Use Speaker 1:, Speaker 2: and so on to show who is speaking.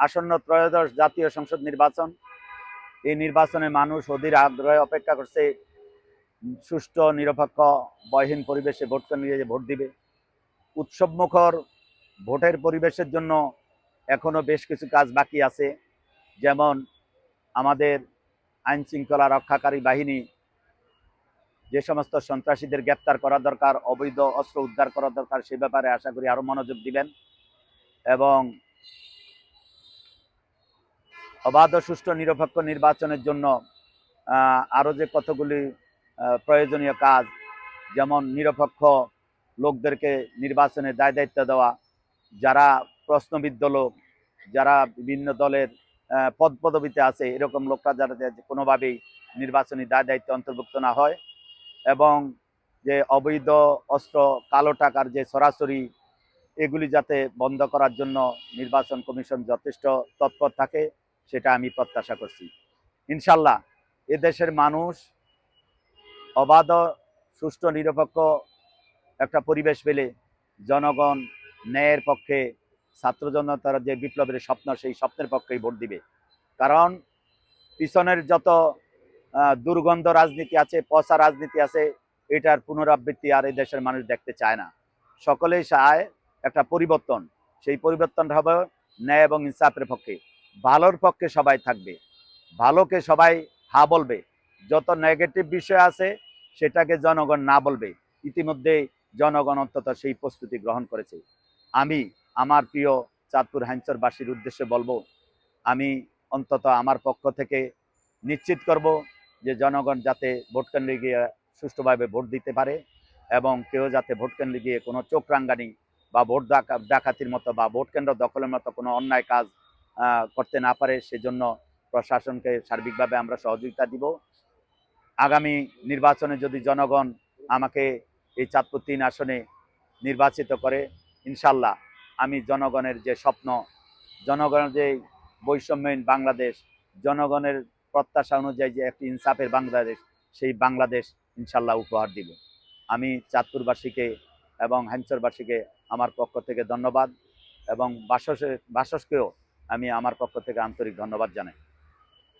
Speaker 1: আসন্ন ত্রয়োদশ জাতীয় সংসদ নির্বাচন। এই নির্বাচনে মানুষ অধীর আগ্রহে অপেক্ষা করছে সুষ্ঠু নিরপেক্ষ ভয়হীন পরিবেশে ভোট কেন্দ্রে ভোট দিবে। উৎসবমুখর ভোটের পরিবেশের জন্য এখনো বেশ কিছু কাজ বাকি আছে, যেমন আমাদের আইন শৃঙ্খলা রক্ষাকারী বাহিনী যে সমস্ত সন্ত্রাসীদের গ্রেপ্তার করা দরকার, অবৈধ অস্ত্র উদ্ধার করা দরকার, সে ব্যাপারে আশা করি আরো মনোযোগ দিবেন এবং অবাধ ও সুষ্ঠু নিরপেক্ষ নির্বাচনের জন্য আরও যে কতগুলি প্রয়োজনীয় কাজ, যেমন নিরপেক্ষ লোকদেরকে নির্বাচনে দায় দায়িত্ব দেওয়া, যারা প্রশ্নবিদ্ধ লোক, যারা বিভিন্ন দলের পদ পদবিতে আছে, এরকম লোকরা যাতে কোনোভাবেই নির্বাচনী দায় দায়িত্ব অন্তর্ভুক্ত না হয়, এবং যে অবৈধ অস্ত্র, কালো টাকার যে সরাসরি, এগুলি যাতে বন্ধ করার জন্য নির্বাচন কমিশন যথেষ্ট তৎপর থাকে, সেটা আমি প্রত্যাশা করছি। ইনশাল্লাহ এদেশের মানুষ অবাধ, সুষ্ঠু, নিরপেক্ষ একটা পরিবেশ পেলে জনগণ ন্যায়ের পক্ষে, ছাত্র জনতার যে বিপ্লবের স্বপ্ন, সেই স্বপ্নের পক্ষেই ভোট দিবে। কারণ পিছনের যত দুর্গন্ধ রাজনীতি আছে, পচা রাজনীতি আছে, এটার পুনরাবৃত্তি আর এই দেশের মানুষ দেখতে চায় না। সকলেই চায় একটা পরিবর্তন। সেই পরিবর্তনটা হবে ন্যায় এবং ইনসাফের পক্ষে। ভালোর পক্ষে সবাই থাকবে, ভালোকে সবাই হা বলবে। যত নেগেটিভ বিষয় আছে সেটাকে জনগণ না বলবে। ইতিমধ্যে জনগণ অন্তত সেই প্রস্তুতি গ্রহণ করেছে। আমি আমার প্রিয় চাঁদপুর হাইঞ্চরবাসীর উদ্দেশ্যে বলবো, আমি অন্তত আমার পক্ষ থেকে নিশ্চিত করব যে জনগণ যাতে ভোট কেন্দ্রে গিয়ে সুষ্ঠুভাবে ভোট দিতে পারে এবং কেউ যাতে ভোট কেন্দ্রে গিয়ে কোনো চোখ রাঙ্গানি বা ভোট ডাকাতির মতো বা ভোট কেন্দ্র দখলের মতো কোনো অন্যায় কাজ করতে না পারে, সেজন্য প্রশাসনকে সার্বিকভাবে আমরা সহযোগিতা দিব। আগামী নির্বাচনে যদি জনগণ আমাকে এই চাঁদপুর ৩ আসনে নির্বাচিত করে, ইনশাল্লাহ আমি জনগণের যে স্বপ্ন, জনগণের যে বৈষম্যহীন বাংলাদেশ, জনগণের প্রত্যাশা অনুযায়ী যে একটি ইনসাফের বাংলাদেশ, সেই বাংলাদেশ ইনশাল্লাহ উপহার দিব। আমি চাঁদপুরবাসীকে এবং হাইঞ্চরবাসীকে আমার পক্ষ থেকে ধন্যবাদ এবং বাসসকেও আমি আমার পক্ষ থেকে আন্তরিক ধন্যবাদ জানাই।